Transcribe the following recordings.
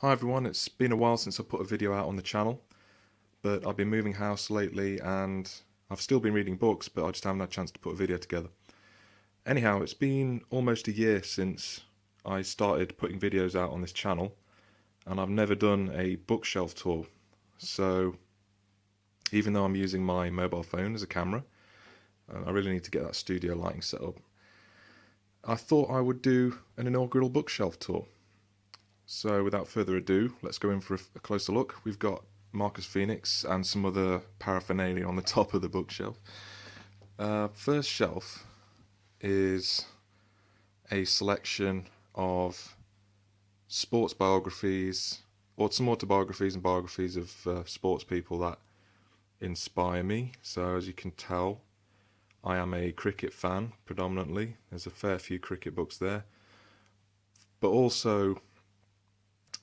Hi everyone, it's been a while since I put a video out on the channel, but I've been moving house lately and I've still been reading books, but I just haven't had a chance to put a video together. Anyhow, it's been almost a year since I started putting videos out on this channel, and I've never done a bookshelf tour. So even though I'm using my mobile phone as a camera, I really need to get that studio lighting set up. I thought I would do an inaugural bookshelf tour. So without further ado, let's go in for a closer look. We've got Marcus Phoenix and some other paraphernalia on the top of the bookshelf. First shelf is a selection of sports biographies, or some autobiographies and biographies of sports people that inspire me. So as you can tell, I am a cricket fan predominantly. There's a fair few cricket books there, but also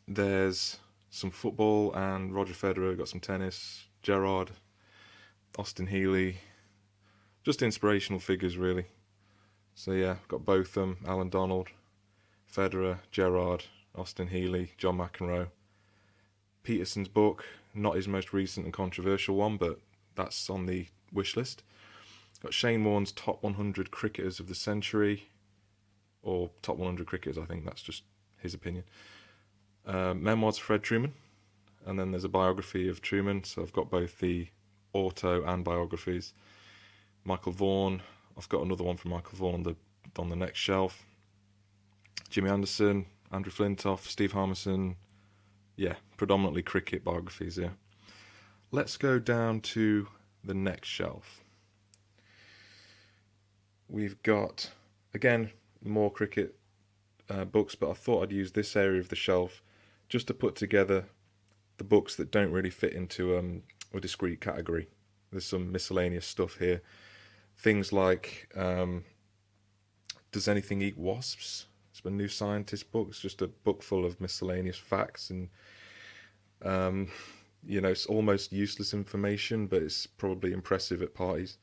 there's some football, and Roger Federer, got some tennis, Gerrard, Austin Healey, just inspirational figures really. So yeah, got both of them, Alan Donald, Federer, Gerrard, Austin Healey, John McEnroe. Peterson's book, not his most recent and controversial one, but that's on the wish list. Got Shane Warne's top 100 cricketers of the century, or top 100 cricketers, I think that's just his opinion. Memoirs of Fred Truman, and then there's a biography of Truman, so I've got both the auto and biographies. Michael Vaughan, I've got another one from Michael Vaughan on the next shelf. Jimmy Anderson, Andrew Flintoff, Steve Harmison, yeah, predominantly cricket biographies, yeah. Let's go down to the next shelf. We've got, again, more cricket books, but I thought I'd use this area of the shelf just to put together the books that don't really fit into a discrete category. There's some miscellaneous stuff here. Things like, Does Anything Eat Wasps? It's a New Scientist book. It's just a book full of miscellaneous facts and, it's almost useless information, but it's probably impressive at parties.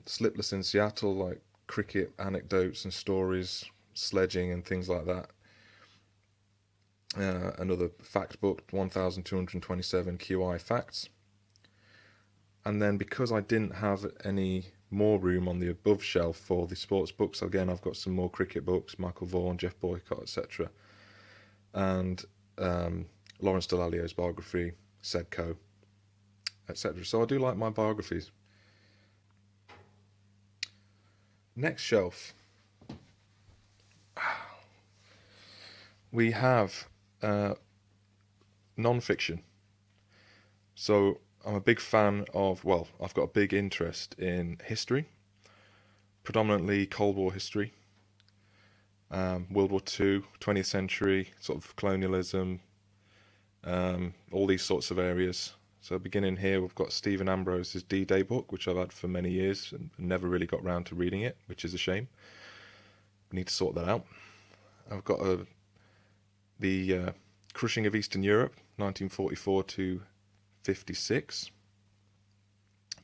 Sleepless in Seattle, like cricket anecdotes and stories, sledging and things like that. Another fact book, 1227 QI facts. And then because I didn't have any more room on the above shelf for the sports books, again I've got some more cricket books, Michael Vaughan, Jeff Boycott, etc. And Lawrence Dallaglio's biography, Sedco, etc. So I do like my biographies. Next shelf, we have nonfiction. So I'm a big fan of, I've got a big interest in history, predominantly Cold War history, World War II, 20th century, sort of colonialism, all these sorts of areas. So beginning here, we've got Stephen Ambrose's D-Day book, which I've had for many years and never really got round to reading it, which is a shame. We need to sort that out. I've got the Crushing of Eastern Europe, 1944 to 56,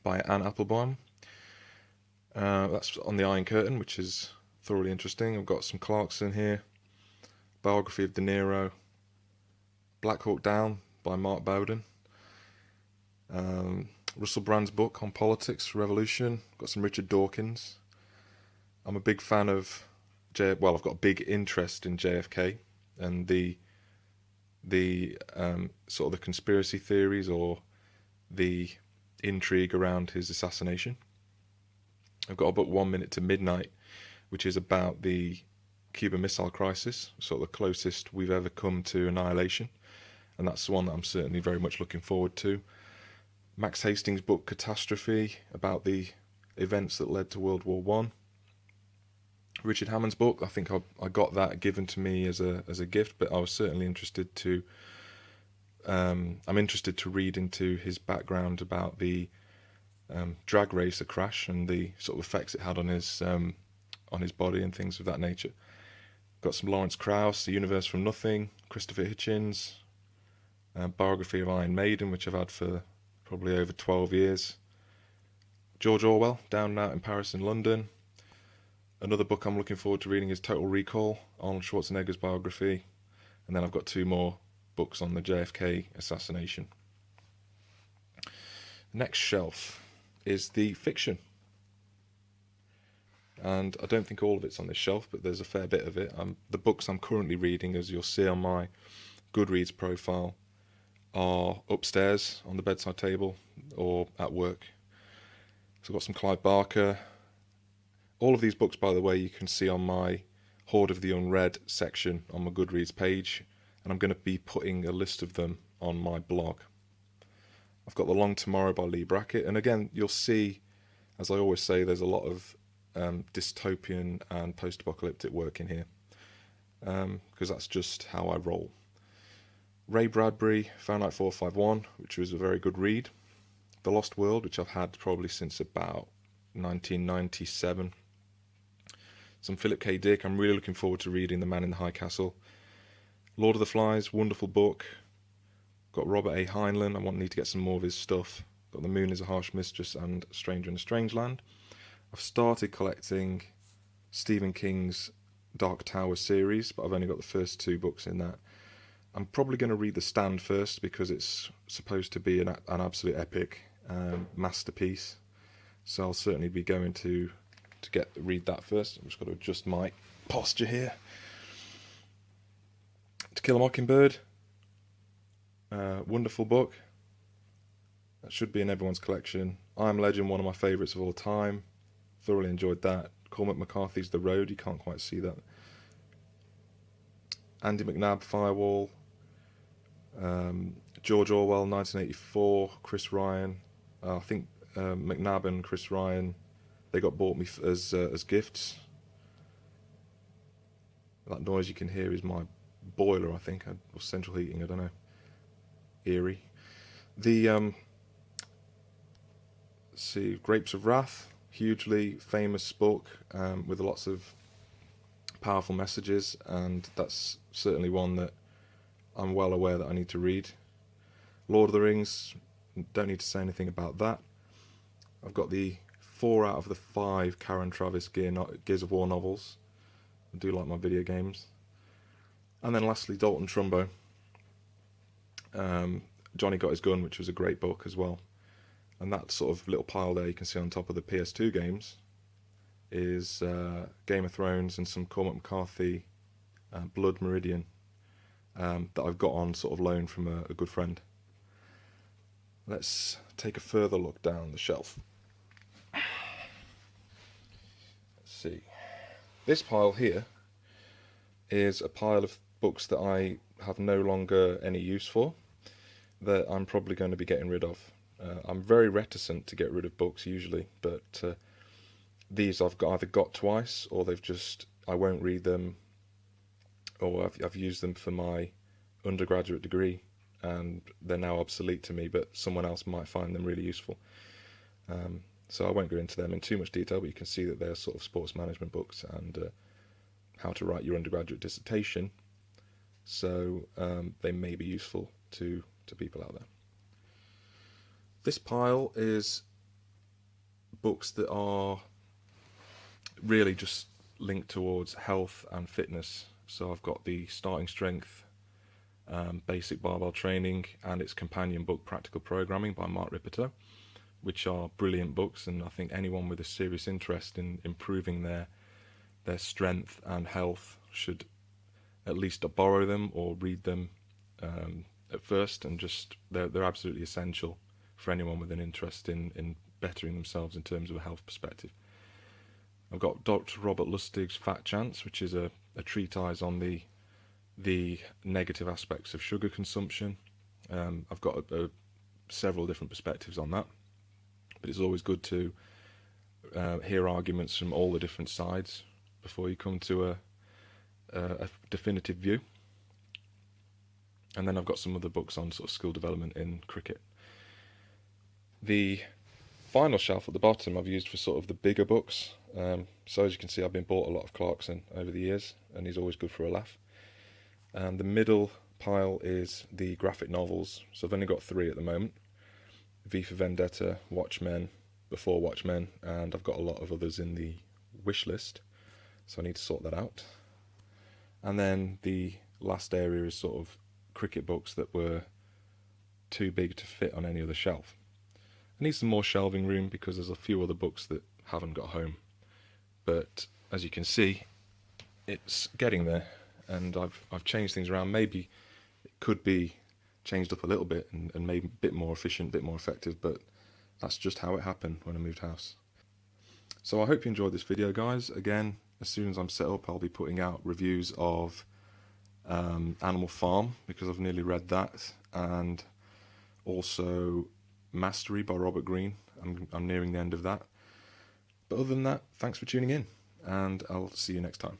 by Anne Applebaum. That's on the Iron Curtain, which is thoroughly interesting. I've got some Clarkson here, biography of De Niro, Black Hawk Down by Mark Bowden, Russell Brand's book on politics, revolution. Got some Richard Dawkins. I'm a big fan of I've got a big interest in JFK and the sort of the conspiracy theories or the intrigue around his assassination. I've got a book, 1 Minute to Midnight, which is about the Cuban Missile Crisis, sort of the closest we've ever come to annihilation, and that's the one that I'm certainly very much looking forward to. Max Hastings' book Catastrophe, about the events that led to World War One. Richard Hammond's book, I think I got that given to me as a gift, but I was certainly interested to I'm interested to read into his background about the drag racer crash and the sort of effects it had on his body and things of that nature. Got some Lawrence Krauss, The Universe from Nothing, Christopher Hitchens, biography of Iron Maiden, which I've had for probably over 12 years. George Orwell, Down and Out in Paris and London. Another book I'm looking forward to reading is Total Recall, Arnold Schwarzenegger's biography. And then I've got 2 more books on the JFK assassination. Next shelf is the fiction. And I don't think all of it's on this shelf, but there's a fair bit of it. The books I'm currently reading, as you'll see on my Goodreads profile, are upstairs on the bedside table or at work. So I've got some Clive Barker. All of these books, by the way, you can see on my Horde of the Unread section on my Goodreads page, and I'm going to be putting a list of them on my blog. I've got The Long Tomorrow by Lee Brackett, and again, you'll see, as I always say, there's a lot of dystopian and post-apocalyptic work in here, because that's just how I roll. Ray Bradbury, Fahrenheit 451, which was a very good read. The Lost World, which I've had probably since about 1997. Some Philip K. Dick. I'm really looking forward to reading The Man in the High Castle. Lord of the Flies, wonderful book. Got Robert A. Heinlein. I need to get some more of his stuff. Got The Moon is a Harsh Mistress and Stranger in a Strange Land. I've started collecting Stephen King's Dark Tower series, but I've only got the first 2 books in that. I'm probably going to read The Stand first because it's supposed to be an absolute epic masterpiece. So I'll certainly be going to read that first. I've just got to adjust my posture here. To Kill a Mockingbird, wonderful book. That should be in everyone's collection. I Am Legend, one of my favourites of all time. Thoroughly enjoyed that. Cormac McCarthy's The Road, you can't quite see that. Andy McNabb, Firewall. George Orwell, 1984. Chris Ryan. I think McNabb and Chris Ryan, they got bought me as gifts. That noise you can hear is my boiler, I think, or central heating, I don't know. Eerie. The see, Grapes of Wrath, hugely famous book with lots of powerful messages, and that's certainly one that I'm well aware that I need to read. Lord of the Rings, don't need to say anything about that. I've got the 4 out of the 5 Karen Travis Gears of War novels. I do like my video games. And then lastly, Dalton Trumbo. Johnny Got His Gun, which was a great book as well. And that sort of little pile there you can see on top of the PS2 games is Game of Thrones and some Cormac McCarthy Blood Meridian that I've got on sort of loan from a good friend. Let's take a further look down the shelf. Let's see. This pile here is a pile of books that I have no longer any use for, that I'm probably going to be getting rid of. I'm very reticent to get rid of books usually, but these I've either got twice, or I won't read them, or I've used them for my undergraduate degree, and they're now obsolete to me, but someone else might find them really useful. So I won't go into them in too much detail, but you can see that they're sort of sports management books and how to write your undergraduate dissertation. So they may be useful to people out there. This pile is books that are really just linked towards health and fitness. So I've got the Starting Strength, Basic Barbell Training, and its companion book, Practical Programming by Mark Rippetoe, which are brilliant books, and I think anyone with a serious interest in improving their strength and health should at least borrow them or read them at first, and just they're absolutely essential for anyone with an interest in bettering themselves in terms of a health perspective. I've got Dr. Robert Lustig's Fat Chance, which is a treatise on the negative aspects of sugar consumption. I've got several different perspectives on that, but it's always good to hear arguments from all the different sides before you come to a definitive view. And then I've got some other books on sort of skill development in cricket. The final shelf at the bottom I've used for sort of the bigger books. So as you can see, I've been bought a lot of Clarkson over the years, and he's always good for a laugh. And the middle pile is the graphic novels. So I've only got 3 at the moment. V for Vendetta, Watchmen, Before Watchmen, and I've got a lot of others in the wish list, so I need to sort that out. And then the last area is sort of cricket books that were too big to fit on any other shelf. I need some more shelving room because there's a few other books that haven't got home. But as you can see, it's getting there, and I've changed things around. Maybe it could be changed up a little bit and made a bit more efficient, a bit more effective, but that's just how it happened when I moved house. So I hope you enjoyed this video, guys. Again, as soon as I'm set up, I'll be putting out reviews of Animal Farm, because I've nearly read that, and also Mastery by Robert Greene. I'm nearing the end of that. But other than that, thanks for tuning in, and I'll see you next time.